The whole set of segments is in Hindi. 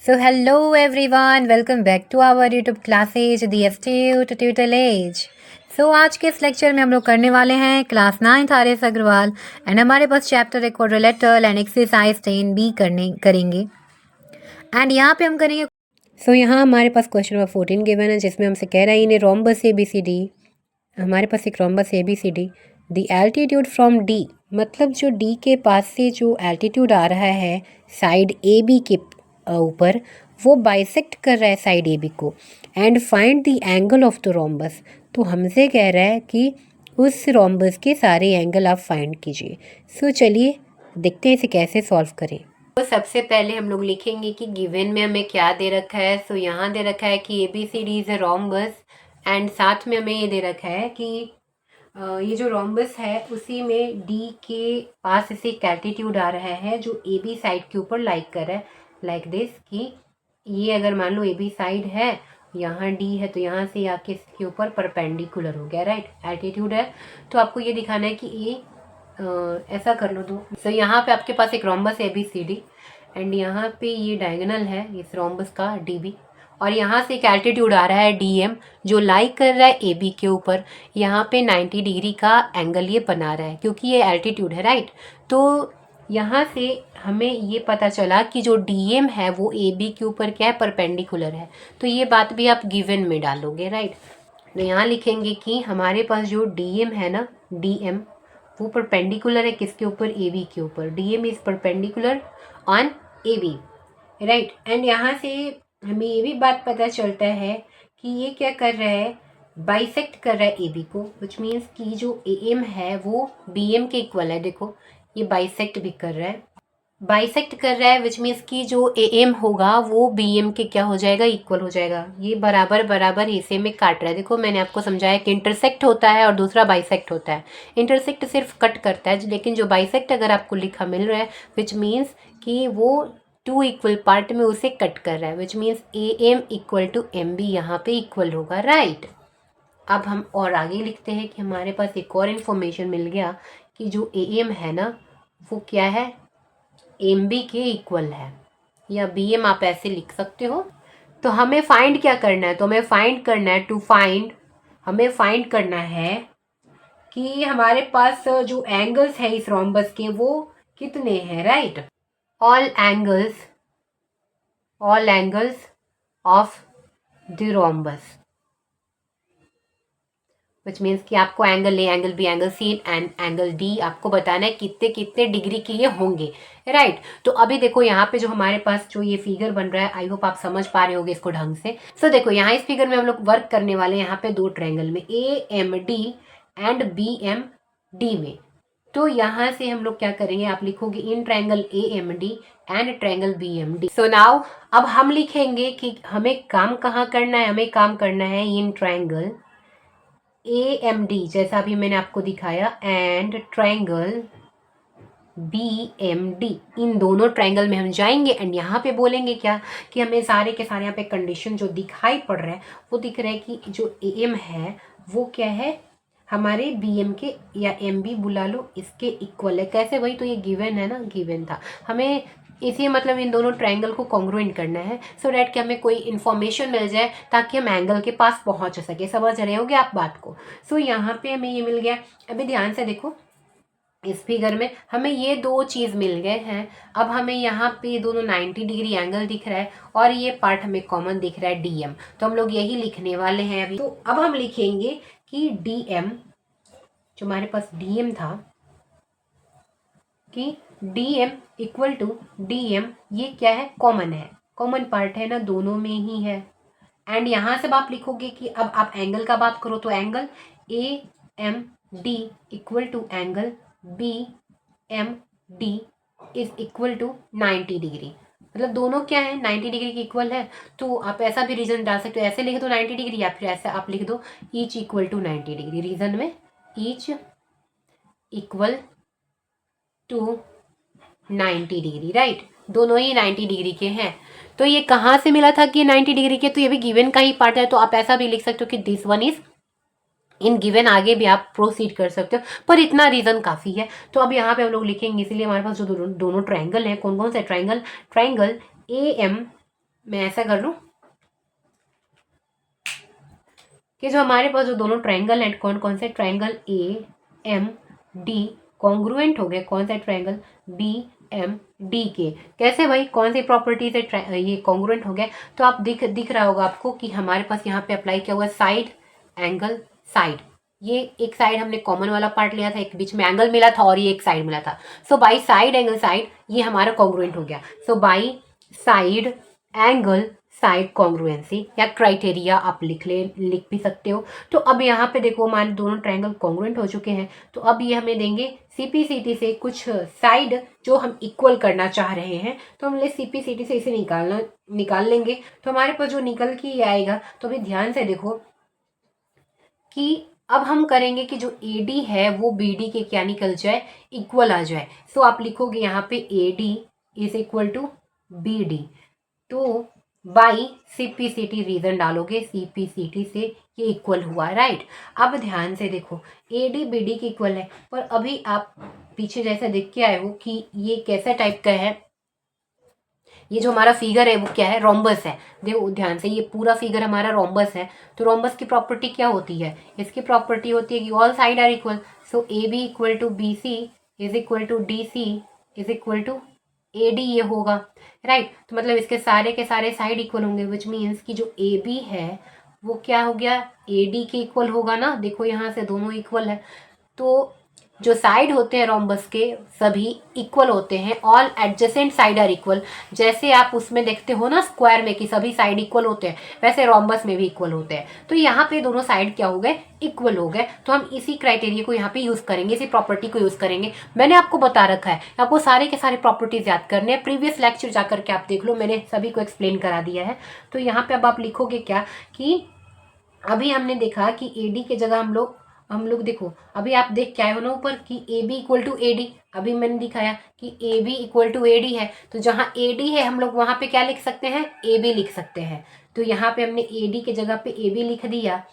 So hello everyone, welcome back to our YouTube classes The Astute Tutor Age. So आज के इस लेक्चर में हम लोग करने वाले हैं क्लास 9 आर.एस. अग्रवाल एंड हमारे पास चैप्टर एक क्वाड्रिलेटरल एंड एक्सरसाइज 10B करेंगे एंड यहाँ पे हम करेंगे। सो यहाँ हमारे पास क्वेश्चन नंबर 14 गिवन है जिसमें हमसे कह रहा है इन्हें रोम्बस ABCD। हमारे पास एक rhombus ABCD the altitude from D, मतलब जो D के पास से जो एल्टीट्यूड आ रहा है साइड AB के ऊपर वो बाइसेक्ट कर रहा है साइड AB को and find the angle of the rhombus. तो हमसे कह रहा है कि उस रोम्बस के सारे एंगल आप फाइंड कीजिए। सो चलिए देखते हैं इसे कैसे सॉल्व करें। तो सबसे पहले हम लोग लिखेंगे कि गिवन में हमें क्या दे रखा है। सो यहाँ दे रखा है कि ABCD is a rhombus and साथ में हमें ये दे रखा है कि ये जो रोम्बस है उसी में D के पास इसे एक एल्टीट्यूड आ रहा है जो AB साइड के ऊपर लाइक कर रहा है लाइक दिस कि ये अगर मान लो AB साइड है, यहाँ D है, तो यहाँ से आके इसके ऊपर परपेंडिकुलर हो गया, राइट। एल्टीट्यूड है तो आपको ये दिखाना है कि ये ऐसा कर लो तो यहाँ पे आपके पास एक रोम्बस ABCD एंड यहाँ पे ये डायगोनल है इस रोम्बस का DB और यहाँ से एक एल्टीट्यूड आ रहा है DM जो लाइक कर रहा है AB के ऊपर। यहाँ पे 90 डिग्री का एंगल ये बना रहा है क्योंकि ये एल्टीट्यूड है, राइट। तो यहाँ से हमें ये पता चला कि जो DM है वो AB के ऊपर क्या है, परपेंडिकुलर है। तो ये बात भी आप गिवन में डालोगे, राइट। तो यहाँ लिखेंगे कि हमारे पास जो DM है ना, DM वो परपेंडिकुलर है किसके ऊपर, AB के ऊपर। DM is perpendicular on AB, right. And यहाँ से हमें ये भी बात पता चलता है कि ये क्या कर रहा है, बाइसेक्ट कर रहा है AB को, विच मीन्स कि जो AM है वो BM के इक्वल है। देखो ये बाइसेक्ट भी कर रहा है, बाइसेक्ट कर रहा है विच मीन्स कि जो AM होगा वो BM के क्या हो जाएगा, इक्वल हो जाएगा। ये बराबर बराबर हिस्से में काट रहा है। देखो मैंने आपको समझाया कि इंटरसेक्ट होता है और दूसरा बाइसेक्ट होता है। इंटरसेक्ट सिर्फ कट करता है, लेकिन जो बाइसेक्ट अगर आपको लिखा मिल रहा है विच मीन्स कि वो 2 इक्वल पार्ट में उसे कट कर रहा है, which means AM equal to MB यहाँ पे इक्वल होगा, राइट। अब हम और आगे लिखते हैं कि हमारे पास एक और इन्फॉर्मेशन मिल गया कि जो AM है ना वो क्या है, MB के इक्वल है, या BM आप ऐसे लिख सकते हो। तो हमें फाइंड क्या करना है, तो हमें फाइंड करना है हमें फाइंड करना है कि हमारे पास जो एंगल्स है इस रोम्बस के वो कितने हैं, right. All angles of the rhombus which means कि आपको angle a, angle b, angle c and angle d आपको बताना है कितने कितने डिग्री के ये होंगे, राइट। तो अभी देखो यहाँ पे जो हमारे पास जो ये फिगर बन रहा है, आई होप आप समझ पा रहे होगे इसको ढंग से। सो देखो यहाँ इस फिगर में हम लोग वर्क करने वाले हैं यहाँ पे दो ट्रायंगल में, AMD एंड BMD में। तो यहाँ से हम लोग क्या करेंगे, आप लिखोगे in triangle AMD and triangle BMD। So now अब हम लिखेंगे कि हमें काम कहाँ करना है, हमें काम करना है इन ट्रायंगल AMD जैसा अभी मैंने आपको दिखाया एंड ट्रायंगल BMD। इन दोनों ट्रायंगल में हम जाएंगे एंड यहाँ पे बोलेंगे क्या कि हमें सारे के सारे यहाँ पे कंडीशन जो दिखाई पड़ रहा है वो दिख रहा है कि जो AM है वो क्या है, हमारे BM के या MB बुला लो इसके इक्वल है। कैसे भाई, तो ये गिवन है ना, गिवन था हमें, इसी मतलब इन दोनों ट्रायंगल को कॉन्ग्रुएंट करना है सो डैट कि हमें कोई इन्फॉर्मेशन मिल जाए ताकि हम एंगल के पास पहुंच सके। समझ रहे होगे आप बात को। सो यहाँ पे हमें ये मिल गया। अभी ध्यान से देखो इस फिगर में हमें ये दो चीज़ मिल गए हैं। अब हमें यहाँ पे दोनों 90 डिग्री एंगल दिख रहा है और ये पार्ट हमें कॉमन दिख रहा है DM। तो हम लोग यही लिखने वाले हैं अभी। तो अब हम लिखेंगे कि DM, जो हमारे पास DM था, कि DM इक्वल टू DM, ये क्या है, कॉमन है, कॉमन पार्ट है ना, दोनों में ही है। एंड यहाँ से आप लिखोगे कि अब आप एंगल का बात करो तो angle AMD equal to angle BMD is equal to 90 degree. मतलब दोनों क्या है, 90 डिग्री के इक्वल है। तो आप ऐसा भी रीजन डाल सकते हो, ऐसे लिख दो 90 डिग्री, या फिर ऐसा आप लिख दो each equal to 90 degree. Region में each equal to 90 degree, right. दोनों ही 90 डिग्री के हैं। तो ये कहाँ से मिला था कि ये 90 डिग्री के, तो ये भी गिवन का ही पार्ट है। तो आप ऐसा भी लिख सकते हो कि this one is in given, आगे भी आप प्रोसीड कर सकते हो, पर इतना रीजन काफ़ी है। तो अब यहाँ पे हम लोग लिखेंगे, इसीलिए हमारे पास जो दोनों ट्रायंगल हैं, कौन कौन से ट्रायंगल, ट्रायंगल AM मैं ऐसा कर लूँ कि जो हमारे पास जो दोनों ट्रायंगल हैं, कौन कौन से, triangle a m d congruent हो गए, कौन सा ट्रायंगल बी एम डी के, कैसे भाई, कौन सी प्रॉपर्टी से ये कॉन्ग्रुएंट हो गया। तो आप दिख रहा होगा आपको कि हमारे पास यहाँ पे अप्लाई किया हुआ है साइड एंगल साइड, ये एक साइड हमने कॉमन वाला पार्ट लिया था, एक बीच में एंगल मिला था और ये एक साइड मिला था। So by side angle side ये हमारा कॉन्ग्रुएंट हो गया। So by side angle side congruency या क्राइटेरिया आप लिख भी सकते हो। तो अब यहाँ पे देखो हमारे दोनों ट्रायंगल कॉन्ग्रुएंट हो चुके हैं। तो अब ये हमें देंगे सीपीसीटी से कुछ साइड जो हम इक्वल करना चाह रहे हैं, तो हम सीपीसीटी से इसे निकाल लेंगे। तो हमारे पास जो निकल के आएगा, तो अभी ध्यान से देखो कि अब हम करेंगे कि जो AD है वो BD के क्या निकल जाए, इक्वल आ जाए। सो आप लिखोगे यहाँ पे AD is equal to BD। तो बाई सीपीसीटी रीजन डालोगे, सीपीसीटी से ये इक्वल हुआ, राइट। अब ध्यान से देखो AD BD के इक्वल है, पर अभी आप पीछे जैसा देख के आए हो कि ये कैसा टाइप का है, ये जो हमारा फिगर है वो क्या है, रोम्बस है। देखो ध्यान से, ये पूरा फिगर हमारा रोम्बस है। तो रोम्बस की प्रॉपर्टी क्या होती है, इसकी प्रॉपर्टी होती है कि all side are equal. So AB equal to BC is equal to DC is equal to AD ये होगा, राइट। तो मतलब इसके सारे के सारे साइड इक्वल होंगे, विच मीन्स कि जो AB है वो क्या हो गया, AD के इक्वल होगा ना। देखो यहाँ से दोनों इक्वल है, तो जो साइड होते हैं रोम्बस के सभी इक्वल होते हैं, all adjacent side are equal. जैसे आप उसमें देखते हो ना स्क्वायर में कि सभी साइड इक्वल होते हैं, वैसे रोम्बस में भी इक्वल होते हैं। तो यहाँ पे दोनों साइड क्या हो गए, इक्वल हो गए। तो हम इसी क्राइटेरिया को यहाँ पे यूज करेंगे, इसी प्रॉपर्टी को यूज करेंगे। मैंने आपको बता रखा है, आपको सारे के सारे प्रॉपर्टीज याद करने हैं। प्रीवियस लेक्चर जाकर के आप देख लो, मैंने सभी को एक्सप्लेन करा दिया है। तो यहाँ पे अब आप लिखोगे क्या कि अभी हमने देखा कि AD के जगह हम लोग देखो, अभी आप देख के आए हो ना ऊपर कि AB इक्वल टू AD। अभी मैंने दिखाया कि AB इक्वल टू AD है, तो जहाँ AD है हम लोग वहाँ पे क्या लिख सकते हैं, AB लिख सकते हैं। तो यहाँ पे हमने AD के जगह पे AB लिख दिया,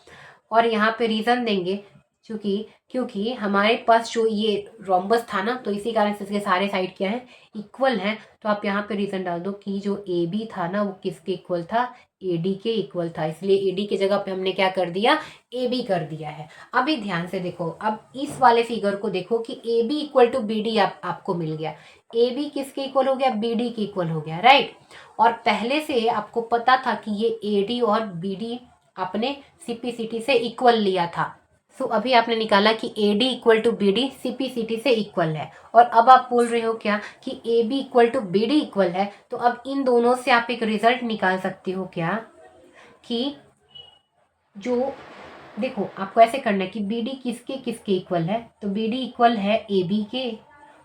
और यहाँ पे रीज़न देंगे क्योंकि हमारे पास जो ये रोम्बस था ना, तो इसी कारण से इसके सारे साइड क्या है, इक्वल हैं। तो आप यहाँ पे रीज़न डाल दो कि जो AB था ना वो किसके इक्वल था, AD के इक्वल था। इसलिए AD के जगह पे हमने क्या कर दिया, AB कर दिया है। अभी ध्यान से देखो, अब इस वाले फिगर को देखो कि AB इक्वल टू BD आपको मिल गया। AB किसके इक्वल हो गया, BD के इक्वल हो गया, राइट। और पहले से आपको पता था कि ये AD और BD आपने सीपीसीटी से इक्वल लिया था। सो अभी आपने निकाला कि AD equal to BD CPCT से इक्वल है। और अब आप बोल रहे हो क्या कि AB equal to BD equal है। तो अब इन दोनों से आप एक रिजल्ट निकाल सकते हो क्या, कि जो देखो आपको ऐसे करना है कि BD किसके किसके इक्वल है। तो BD इक्वल है AB के,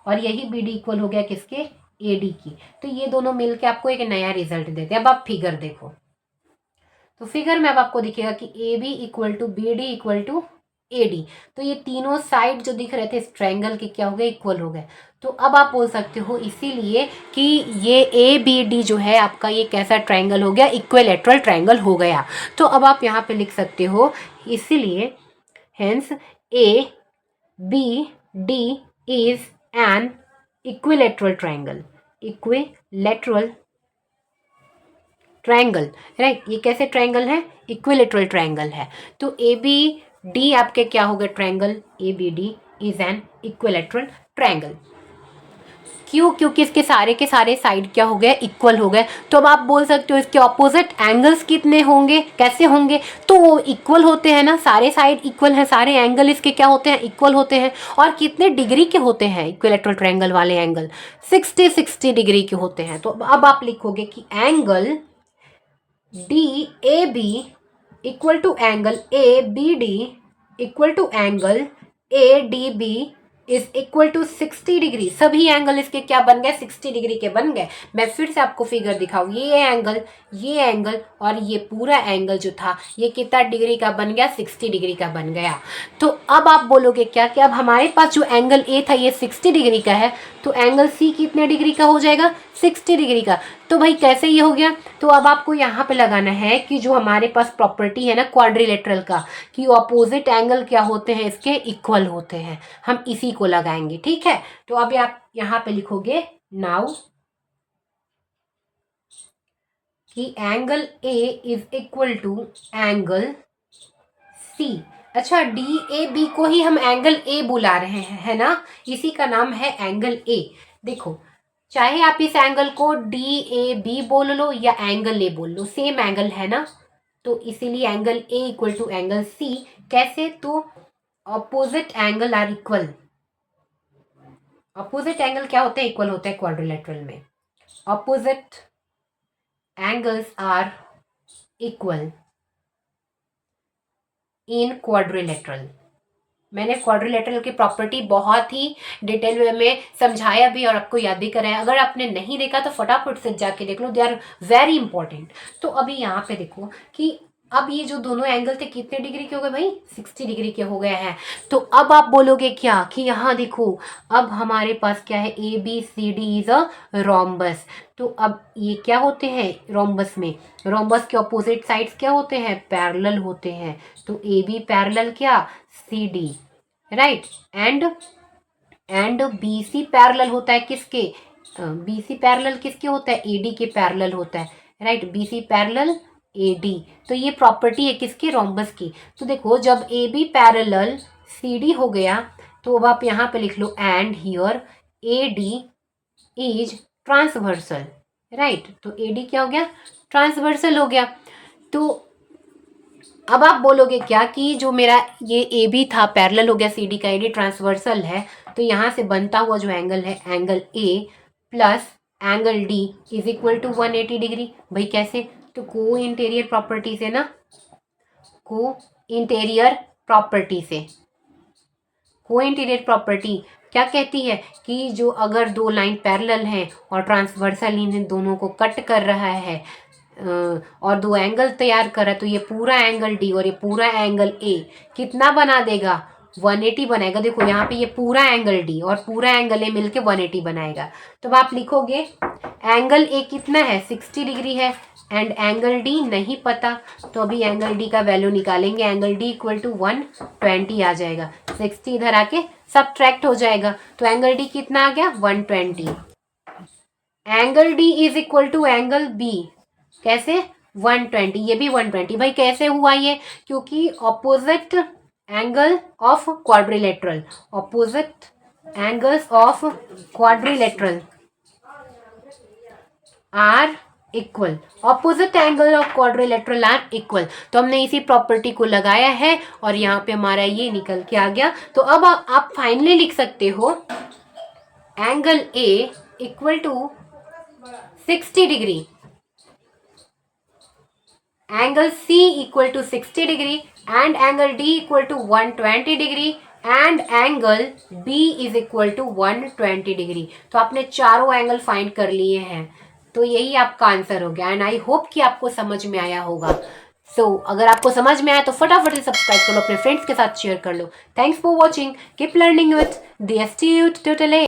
और यही BD इक्वल हो गया किसके, AD की। तो ये दोनों मिलके आपको एक नया रिजल्ट देते हैं। अब आप फिगर देखो, तो फिगर में अब आपको दिखेगा कि AB equal to BD equal to AD। तो ये तीनों साइड जो दिख रहे थे इस ट्रायंगल के क्या हो गए, इक्वल हो गए। तो अब आप बोल सकते हो इसीलिए कि ये ABD जो है आपका ये कैसा ट्रायंगल हो गया, इक्विलैटरल ट्रायंगल हो गया। तो अब आप यहाँ पे लिख सकते हो इसीलिए hence ABD is an equilateral triangle, equilateral triangle, right. ये कैसे ट्रायंगल है, इक्विलैटरल ट्रायंगल है। तो ABD आपके क्या हो गए, triangle ABD is an equilateral triangle. क्यों, क्योंकि इसके सारे के सारे साइड क्या हो गए, इक्वल हो गए। तो अब आप बोल सकते हो इसके ऑपोजिट एंगल्स कितने होंगे, कैसे होंगे, तो वो इक्वल होते हैं ना, सारे साइड इक्वल हैं, सारे एंगल इसके क्या होते हैं, इक्वल होते हैं। और कितने डिग्री के होते हैं इक्विलैटरल ट्रायंगल वाले एंगल, 60 डिग्री के होते हैं। तो अब आप लिखोगे कि angle DAB equal to angle ABD equal to angle ADB is equal to 60 degree. सभी एंगल इसके क्या बन गए, 60 डिग्री के बन गए। मैं फिर से आपको फिगर दिखाऊँ, ये एंगल और ये पूरा एंगल जो था ये कितना डिग्री का बन गया, 60 डिग्री का बन गया। तो अब आप बोलोगे क्या कि अब हमारे पास जो एंगल A था ये 60 डिग्री का है, तो एंगल C कितने डिग्री का हो जाएगा, 60 डिग्री का। तो भाई कैसे ये हो गया, तो अब आपको यहाँ पे लगाना है कि जो हमारे पास प्रॉपर्टी है ना क्वाड्रिलेटरल का, कि ऑपोजिट एंगल क्या होते हैं, इसके इक्वल होते हैं, हम इसी को लगाएंगे, ठीक है। तो अभी आप यहाँ पे लिखोगे नाउ कि angle a is equal to angle c. अच्छा, डी ए बी को ही हम एंगल ए बुला रहे हैं, है ना, इसी का नाम है एंगल ए। देखो, चाहे आप इस एंगल को डी ए बी बोल लो या एंगल ए बोल लो, सेम एंगल है ना, तो इसीलिए angle a equal to angle c. कैसे? तो opposite angle are equal. Opposite angle क्या होता है? इक्वल होता है क्वाड्रिलेटरल में। Opposite angles are equal in quadrilateral. मैंने क्वाड्रिलेटरल की प्रॉपर्टी बहुत ही डिटेल वे में समझाया भी और आपको याद भी कराया। अगर आपने नहीं देखा तो फटाफट से जाके देख लो, दे आर वेरी इंपॉर्टेंट। तो अभी यहाँ पे देखो कि अब ये जो दोनों एंगल थे कितने डिग्री के हो गए भाई? 60 डिग्री के हो गए हैं। तो अब आप बोलोगे क्या कि यहाँ देखो, अब हमारे पास क्या है? A b c d is a rhombus. तो अब ये क्या होते हैं रोम्बस में? रोम्बस के ऑपोजिट साइड्स क्या होते हैं? पैरेलल होते हैं। तो ए बी पैरेलल क्या? C d, right. And b c parallel होता है किसके? बी सी पैरेलल किसके होता है? ए डी के पैरेलल होता है, right. B c parallel a d. तो ये प्रॉपर्टी है किसकी? रोम्बस की। तो देखो, जब A B parallel C D हो गया तो अब आप यहाँ पे लिख लो and here A D is transversal, right. तो ए डी क्या हो गया? ट्रांसवर्सल हो गया। तो अब आप बोलोगे क्या कि जो मेरा ये ए बी था पैरेलल हो गया सी डी का, ए डी ट्रांसवर्सल है, तो यहाँ से बनता हुआ जो एंगल है angle a plus angle d is equal to 180 degree. भाई कैसे? तो को इंटीरियर प्रॉपर्टी से ना, को इंटीरियर प्रॉपर्टी से। को इंटीरियर प्रॉपर्टी क्या कहती है कि जो अगर दो लाइन पैरेलल हैं और ट्रांसवर्सल इन दोनों को कट कर रहा है और दो एंगल तैयार कर रहा है, तो ये पूरा एंगल डी और ये पूरा एंगल ए कितना बना देगा? 180 बनाएगा। देखो यहाँ पे ये पूरा एंगल डी और पूरा एंगल ए मिलके 180 बनाएगा। तो अब आप लिखोगे एंगल ए कितना है? 60 डिग्री है एंड एंगल डी नहीं पता, तो अभी एंगल डी का वैल्यू निकालेंगे। एंगल डी इक्वल टू 120 आ जाएगा। 60 इधर आके सबट्रैक्ट हो जाएगा, तो एंगल डी कितना आ गया? 120। Angle d is equal to angle b कैसे? 120। ये भी 120। भाई कैसे हुआ ये? क्योंकि opposite angle of quadrilateral, opposite angles of quadrilateral are equal. Opposite angle of quadrilateral are equal. तो हमने इसी प्रॉपर्टी को लगाया है और यहाँ पे हमारा ये निकल के आ गया। तो अब आप फाइनली लिख सकते हो angle a equal to 60 degree, angle C equal to 60 degree and angle D equal to 120 degree and angle B is equal to 120 degree। तो आपने चारों एंगल फाइंड कर लिए हैं, तो यही आपका आंसर हो गया। एंड आई होप कि आपको समझ में आया होगा। अगर आपको समझ में आया तो फटाफट से सब्सक्राइब कर लो, अपने फ्रेंड्स के साथ शेयर कर लो। Thanks for watching, keep learning with the एस्टीट्यूट ट्यूटोरियल।